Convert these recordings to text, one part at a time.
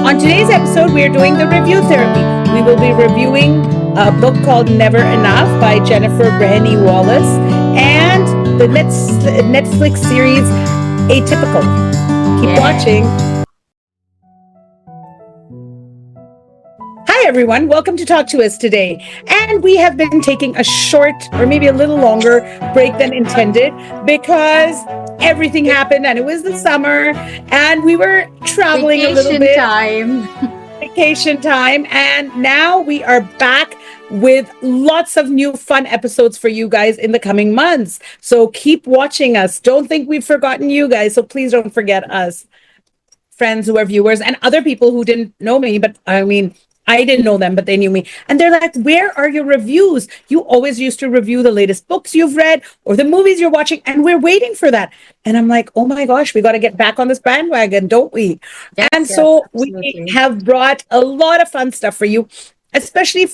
On today's episode, we are doing the review therapy. We will be reviewing a book called Never Enough by Jennifer Breheny Wallace and the Netflix series Atypical. Keep watching. Hi, everyone. Welcome to Talk to Us today. And we have been taking a short or maybe a little longer break than intended because everything happened and it was the summer and we were traveling a little bit. Vacation time. And now we are back with lots of new fun episodes for you guys in the coming months. So keep watching us. Don't think we've forgotten you guys. So please don't forget us, friends who are viewers and other people who didn't know me. But I didn't know them, but they knew me. And they're like, where are your reviews? You always used to review the latest books you've read or the movies you're watching. And we're waiting for that. And I'm like, oh my gosh, we got to get back on this bandwagon, don't we? So we have brought a lot of fun stuff for you, especially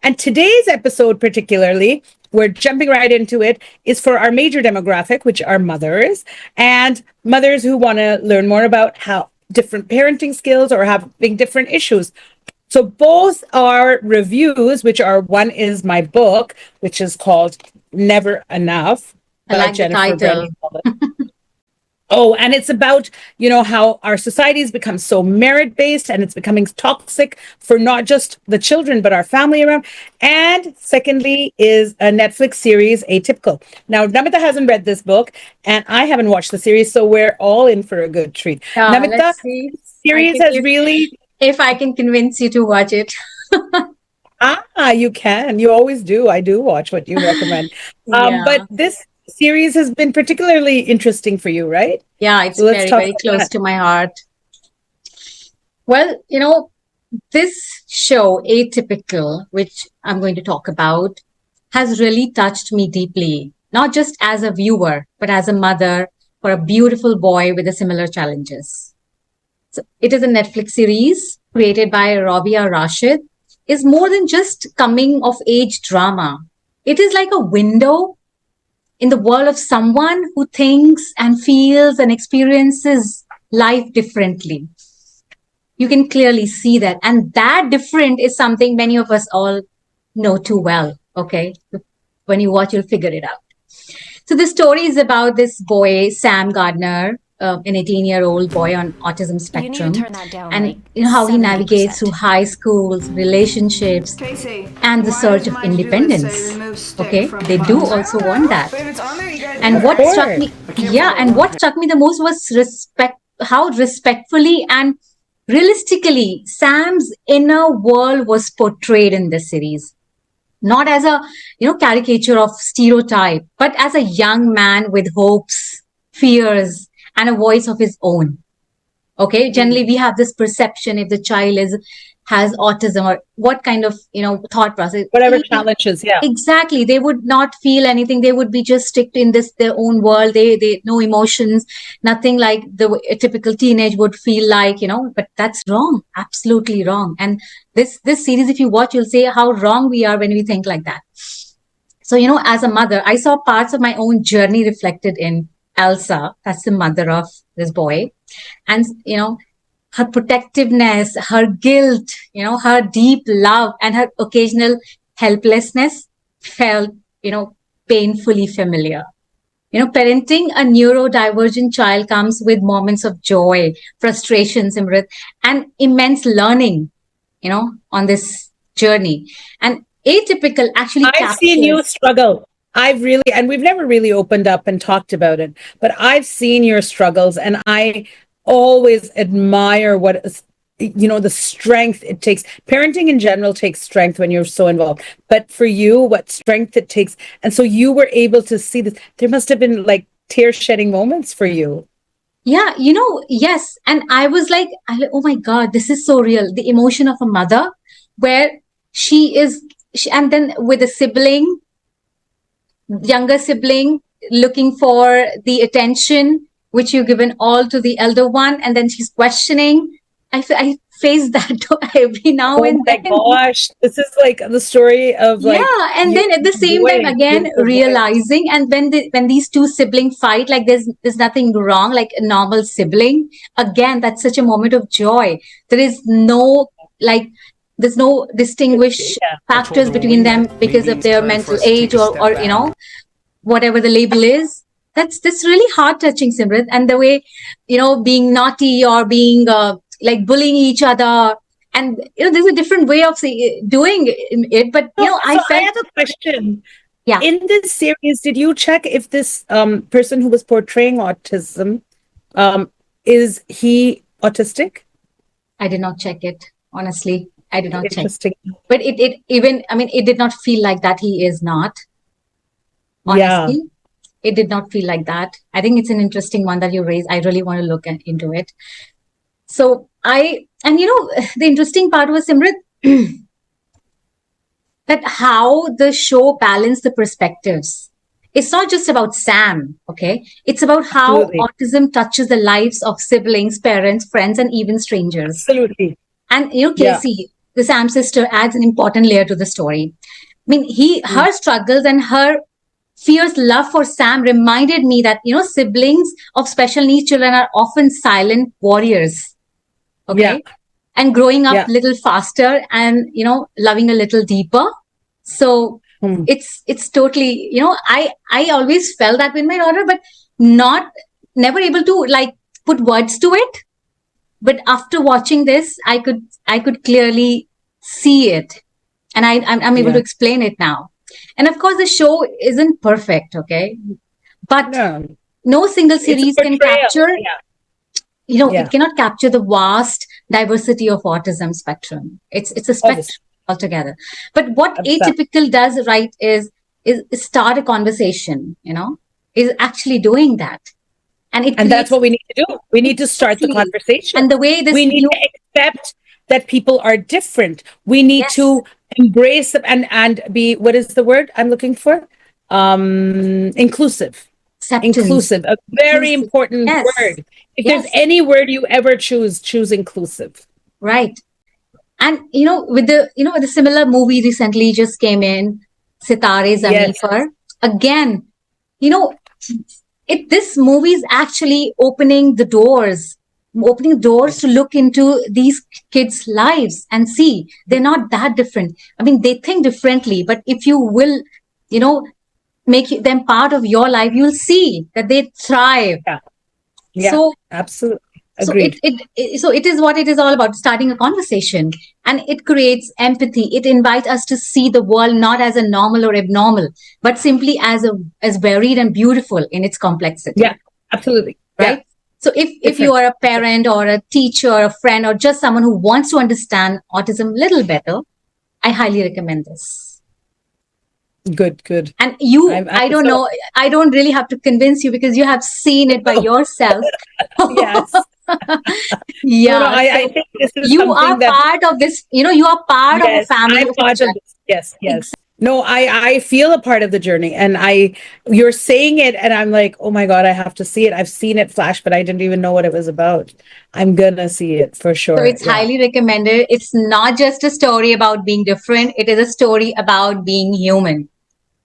and today's episode particularly, we're jumping right into it, is for our major demographic, which are mothers and mothers who want to learn more about how different parenting skills or having different issues. So both are reviews, one is my book, which is called Never Enough. I like the title. And it's about, how our society has become so merit-based and it's becoming toxic for not just the children, but our family around. And secondly is a Netflix series, Atypical. Now, Namita hasn't read this book and I haven't watched the series, so we're all in for a good treat. Namita, series has really... If I can convince you to watch it. You can. You always do. I do watch what you recommend. But this series has been particularly interesting for you, right? Yeah, it's very close to my heart. Well, this show, Atypical, which I'm going to talk about, has really touched me deeply, not just as a viewer, but as a mother for a beautiful boy with similar challenges. So it is a Netflix series created by Rabia Rashid. It's more than just coming of age drama. It is like a window in the world of someone who thinks and feels and experiences life differently. You can clearly see that. And that different is something many of us all know too well. Okay. When you watch, you'll figure it out. So the story is about this boy, Sam Gardner, an 18-year-old boy on autism spectrum, and how he navigates through high schools, relationships, and the search of independence. Okay, they do also want that. And what struck me the most was how respectfully and realistically Sam's inner world was portrayed in this series. Not as a caricature of stereotype, but as a young man with hopes, fears, and a voice of his own. Okay. Generally, we have this perception if the child has autism or what kind of, thought process. Whatever challenges, yeah. Exactly. They would not feel anything. They would be just sticked in their own world. They no emotions, nothing like a typical teenage would feel like, but that's wrong. Absolutely wrong. And this series, if you watch, you'll say how wrong we are when we think like that. So, as a mother, I saw parts of my own journey reflected in Elsa, that's the mother of this boy. And, her protectiveness, her guilt, her deep love and her occasional helplessness felt, painfully familiar. Parenting a neurodivergent child comes with moments of joy, frustration, Simrit, and immense learning, on this journey. And Atypical actually I've seen you struggle. And we've never really opened up and talked about it, but I've seen your struggles and I always admire the strength it takes. Parenting in general takes strength when you're so involved, but for you, what strength it takes. And so you were able to see this. There must have been like tear shedding moments for you. Yeah, yes. And I was like, oh my God, this is so real. The emotion of a mother where and then with a younger sibling looking for the attention which you've given all to the elder one, and then she's questioning. I face that every now Oh and my then. gosh. This is like the story of like Yeah, and you, then at the same time, boy, again beautiful boy. realizing, and when these two siblings fight, like there's nothing wrong, like a normal sibling. Again, that's such a moment of joy. There is no like there's no distinguish Yeah. factors between them because of their mental age or whatever the label is. That's really heart touching, Simrit. And the way, being naughty or being like bullying each other, and there's a different way of doing it. But So, I so I felt, have a question. yeah, In this series, did you check if this person who was portraying autism, is he autistic? I did not check it. Honestly, I did not check. Interesting. But it even, I mean, it did not feel like that he is not. Yeah. Honestly, it did not feel like that. I think it's an interesting one that you raised. I really want to look into it. So and the interesting part was, Simrit, that how the show balanced the perspectives. It's not just about Sam, okay? It's about how Absolutely. autism touches the lives of siblings, parents, friends, and even strangers. Absolutely. And Yeah. Casey, the Sam sister, adds an important layer to the story. I mean, Mm. her struggles and her fierce love for Sam reminded me that siblings of special needs children are often silent warriors, Yeah. okay, and growing up Yeah. a little faster and loving a little deeper. So Mm. it's totally, I always felt that with my daughter, but not never able to like put words to it. But after watching this, I could clearly see it, and I'm able to Yeah. explain it now. And of course, the show isn't perfect, okay, but No, no single it's a series can portrayal. capture, Yeah. it Yeah. cannot capture the vast diversity of autism spectrum. It's a Obviously. spectrum altogether. But what Abso- Atypical does right is start a conversation, is actually doing that. And it And that's creates what we need to do. We need to start the exactly, conversation. and the way this We need new, to accept that people are different. We need yes, to embrace them and be, what is the word I'm looking for? Inclusive. acceptance, Inclusive, a very inclusive, important yes, word. If there's yes, any word you ever choose inclusive. right. And with the similar movie recently just came in, Sitare Zameen Yes. Par. Again, you know, this movie is actually opening doors to look into these kids' lives and see they're not that different. I mean, they think differently, but if you will, you know, make them part of your life, you'll see that they thrive. Yeah. Yeah. So Absolutely. so Agreed. it is what it is all about, starting a conversation, and it creates empathy. It invites us to see the world not as a normal or abnormal, but simply as varied and beautiful in its complexity, Yeah. Absolutely. Yeah. right? So if you Different. are a parent or a teacher or a friend or just someone who wants to understand autism a little better, I highly recommend this. Good. Good. And you, I'm I don't so know, I don't really have to convince you because you have seen it by no. yourself. Yes. No, no, Yeah, I so think this is you are something that, part of this, you are part of a yes, family I'm of a part of child. this. Yes, yes. No, I feel a part of the journey, and you're saying it and I'm like, oh my God, I have to see it. I've seen it flash, but I didn't even know what it was about. I'm gonna see it for So sure. it's Yeah. highly recommended. It's not just a story about being different, it is a story about being human.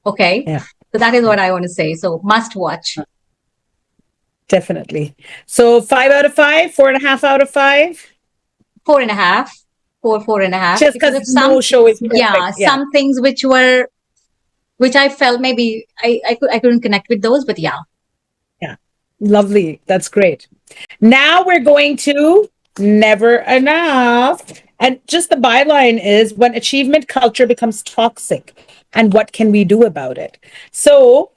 Okay. Yeah. So that is Yeah. what I want to say. So must watch. Definitely. So 5 out of 5, 4.5 out of 5. 4.5, 4.5. Just Because because of some no show things, is yeah, perfect. Yeah. some things which I felt maybe I couldn't connect with those, but yeah. Yeah. Lovely. That's great. Now we're going to Never Enough. And just the byline is when achievement culture becomes toxic, and what can we do about it? So,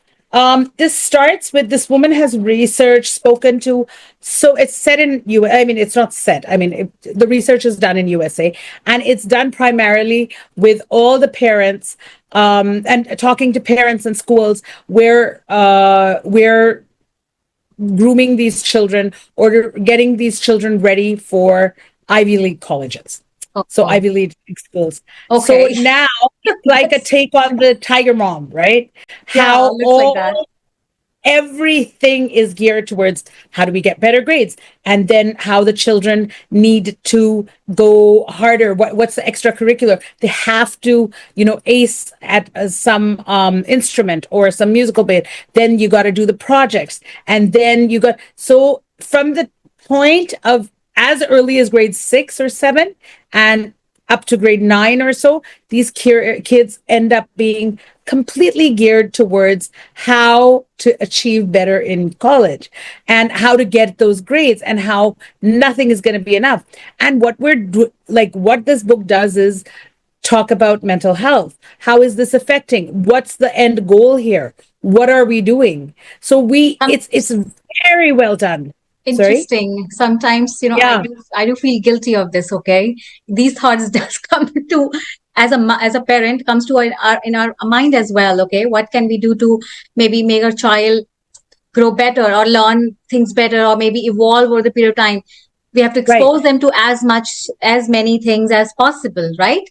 this starts with this woman has research spoken to. So it's set in I mean, it's not set. I mean, the research is done in USA, and it's done primarily with all the parents, and talking to parents in schools where grooming these children or getting these children ready for Ivy League colleges. So Oh, Ivy League schools. So okay. now it's like a That's, take on the Tiger Mom, right? yeah, How looks like that. everything is geared towards how do we get better grades, and then how the children need to go harder. What's the extracurricular? They have to, ace at some instrument or some musical bit. Then you got to do the projects, and then you got, so from the point of as early as grade 6 or 7 and up to grade 9 or so, these kids end up being completely geared towards how to achieve better in college and how to get those grades, and how nothing is going to be enough. And what this book does is talk about mental health. How is this affecting? What's the end goal here? What are we doing? So it's very well done. Sorry? Interesting. Sometimes, Yeah. I do feel guilty of this. Okay, these thoughts does come to as a parent comes to in our mind as well. Okay, what can we do to maybe make our child grow better or learn things better or maybe evolve over the period of time? We have to Right. expose them to as many things as possible, right?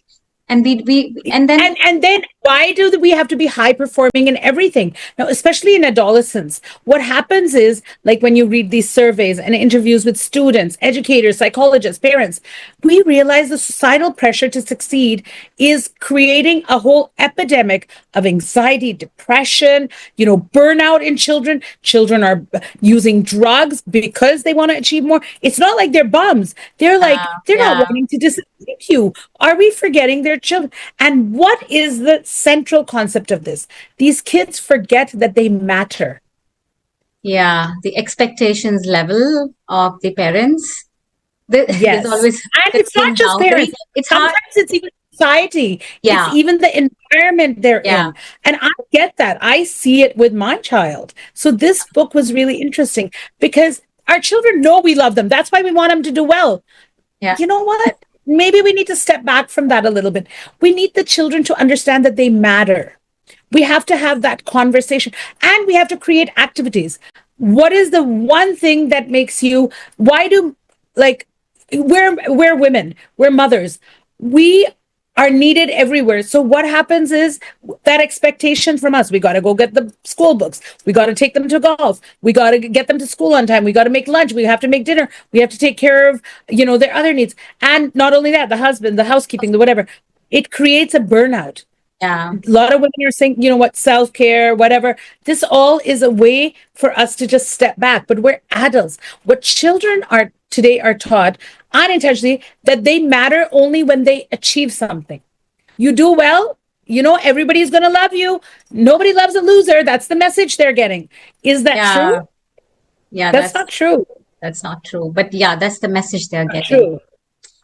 And and then And then why do we have to be high performing in everything now, especially in adolescence? What happens is, like, when you read these surveys and interviews with students, educators, psychologists, parents, we realize the societal pressure to succeed is creating a whole epidemic of anxiety, depression, burnout in children. Children are using drugs because they want to achieve more. It's not like they're bums. They're not wanting to disappoint you. Are we forgetting their children? And what is the central concept of this? These kids forget that they matter. the expectations level of the parents. Yes. There's always And the it's not thin just boundary. parents. It's hard. Sometimes it's even society. Yeah. It's even the environment they're in. And I get that. I see it with my child. So this book was really interesting because our children know we love them. That's why we want them to do well. Yeah. You know what? Maybe we need to step back from that a little bit. We need the children to understand that they matter. We have to have that conversation, and we have to create activities. What is the one thing that makes you, why do, like, we're women, we're mothers. We are needed everywhere. So what happens is that expectation from us, we got to go get the school books. We got to take them to golf. We got to get them to school on time. We got to make lunch. We have to make dinner. We have to take care of, their other needs. And not only that, the husband, the housekeeping, the whatever. It creates a burnout. Yeah. A lot of women are saying, self-care, whatever. This all is a way for us to just step back. But we're adults. What children today are taught unintentionally, that they matter only when they achieve something. You do well, everybody's going to love you. Nobody loves a loser. That's the message they're getting. Is that true? Yeah, that's not true. That's not true. But yeah, that's the message they're getting. True.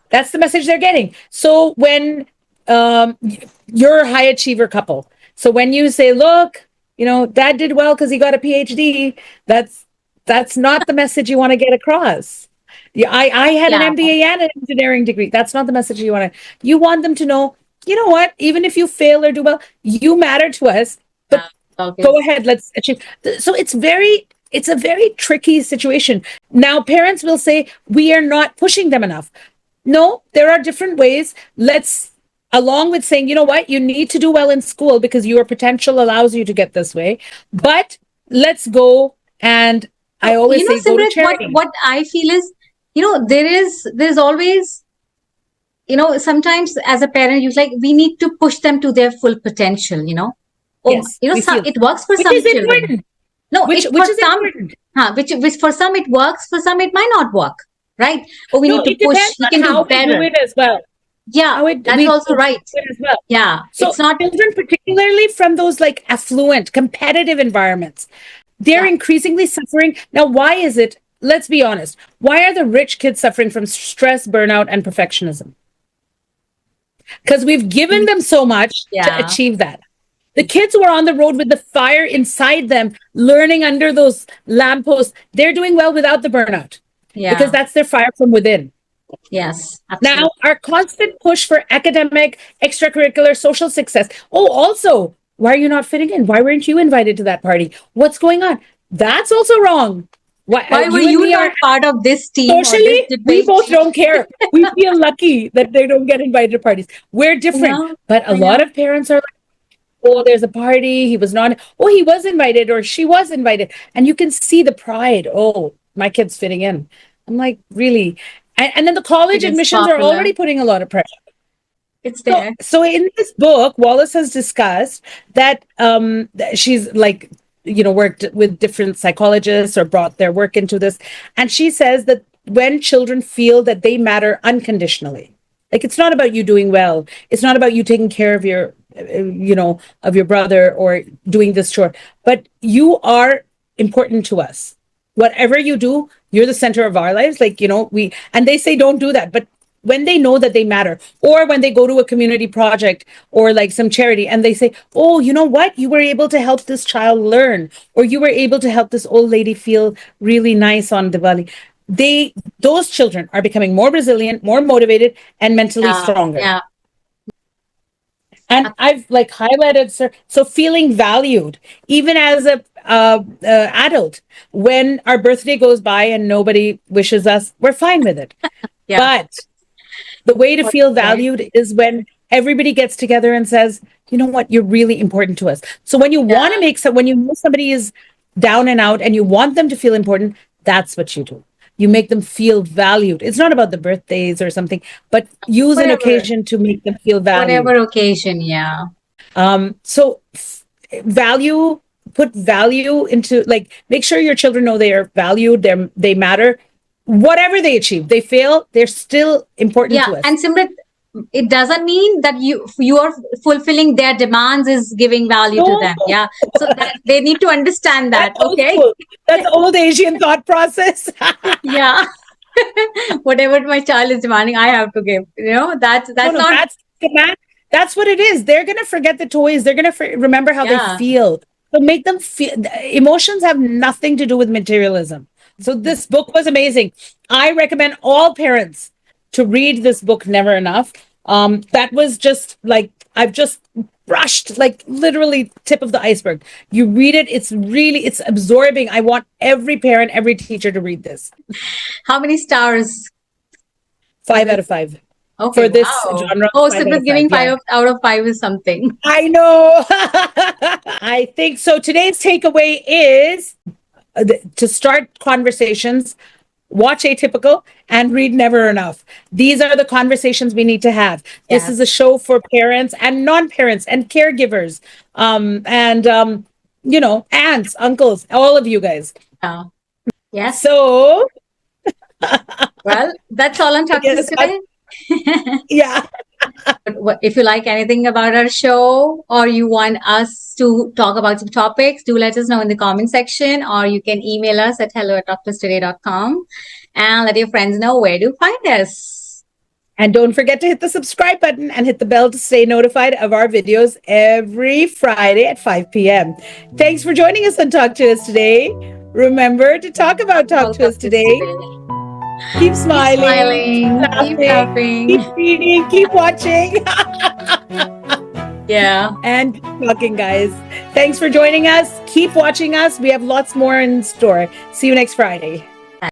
That's the message they're getting. So when you're a high achiever couple, so when you say, look, dad did well because he got a PhD, that's not the message you want to get across. Yeah, I had an MBA and an engineering degree. That's not the message you want to. You want them to know, what? Even if you fail or do well, you matter to us. But go ahead, let's achieve. So it's a very tricky situation. Now, parents will say, we are not pushing them enough. No, there are different ways. Along with saying, what? You need to do well in school because your potential allows you to get this way. But let's go, and I always say, go to charity. What I feel is, there's always, sometimes as a parent, you're like, we need to push them to their full potential, Yes, it works for some children. Important. No, which is important. Which for some it works, for some it might not work, right? Or we need to push, we can do better. Do it as well. Yeah, that's also right. As well. Yeah, so it's not children, particularly from those like affluent, competitive environments, they're increasingly suffering. Now, why is it? Let's be honest. Why are the rich kids suffering from stress, burnout, and perfectionism? Because we've given them so much to achieve that. The kids who are on the road with the fire inside them, learning under those lampposts, they're doing well without the burnout. Yeah. Because that's their fire from within. Yes. Absolutely. Now, our constant push for academic, extracurricular, social success. Oh, also, why are you not fitting in? Why weren't you invited to that party? What's going on? That's also wrong. Why were you not part of this team? Socially, we both don't care. We feel lucky that they don't get invited to parties. We're different. But a lot of parents are like, oh, there's a party, he was not, oh, he was invited or she was invited. And you can see the pride. Oh, my kid's fitting in. I'm like, really? And then the college It is admissions are popular. already putting a lot of pressure. It's So, there. so in this book, Wallace has discussed that she's like, worked with different psychologists or brought their work into this. And she says that when children feel that they matter unconditionally, like it's not about you doing well, it's not about you taking care of of your brother or doing this chore, but you are important to us. Whatever you do, you're the center of our lives. Like, and they say don't do that. But when they know that they matter, or when they go to a community project or like some charity and they say, oh, you know what, you were able to help this child learn, or you were able to help this old lady feel really nice on Diwali, those children are becoming more resilient, more motivated, and mentally Yeah, stronger. yeah. And I've like highlighted, sir, so feeling valued, even as a adult, when our birthday goes by and nobody wishes us, we're fine with it. Yeah. But the way to What feel is there? valued is when everybody gets together and says, you know what, you're really important to us. So when you want to Yeah. when you know somebody is down and out and you want them to feel important, that's what you do. You make them feel valued. It's not about the birthdays or something, but use an Whatever. occasion to make them feel Whatever valued. occasion. Yeah. So value, put value into, like, make sure your children know they are valued, they matter. Whatever they achieve, they fail, they're still important Yeah. to And us. Simrit, it doesn't mean that you are fulfilling their demands is giving value to No, them. Yeah. So that they need to understand that. that's old Okay. school. That's old Asian thought process. Yeah. Whatever my child is demanding, I have to give. That's No, that's no, not. that's the man. That's what it is. They're gonna forget the toys. They're gonna remember how they Yeah. feel. So make them feel. Emotions have nothing to do with materialism. So this book was amazing. I recommend all parents to read this book. Never enough. That was just like I've just brushed, like literally tip of the iceberg. You read it. It's absorbing. I want every parent, every teacher to read this. How many stars for 5 out this? of 5 Okay. for this Wow. genre. Oh, 5 out Simrit of 5. giving Yeah. out of five is something. I know. I think so. Today's takeaway is to start conversations, watch Atypical and read Never Enough. These are the conversations we need to have. This is a Yes. show for parents and non-parents and caregivers, and aunts, uncles, all of you guys. Yeah. Yes. So Well, that's all on I Talktous guess today. yeah. If you like anything about our show or you want us to talk about some topics, do let us know in the comment section, or you can email us at hello@talktoustoday.com and let your friends know where to find us. And don't forget to hit the subscribe button and hit the bell to stay notified of our videos every Friday at 5 p.m. Thanks for joining us on Talk to Us today. Remember to talk about Talk to Us Talktous today. today. Keep Keep smiling, keep smiling, keep laughing, keep laughing. reading, keep watching, Yeah. and keep talking, guys. Thanks for joining us. Keep watching us. We have lots more in store. See you next Friday.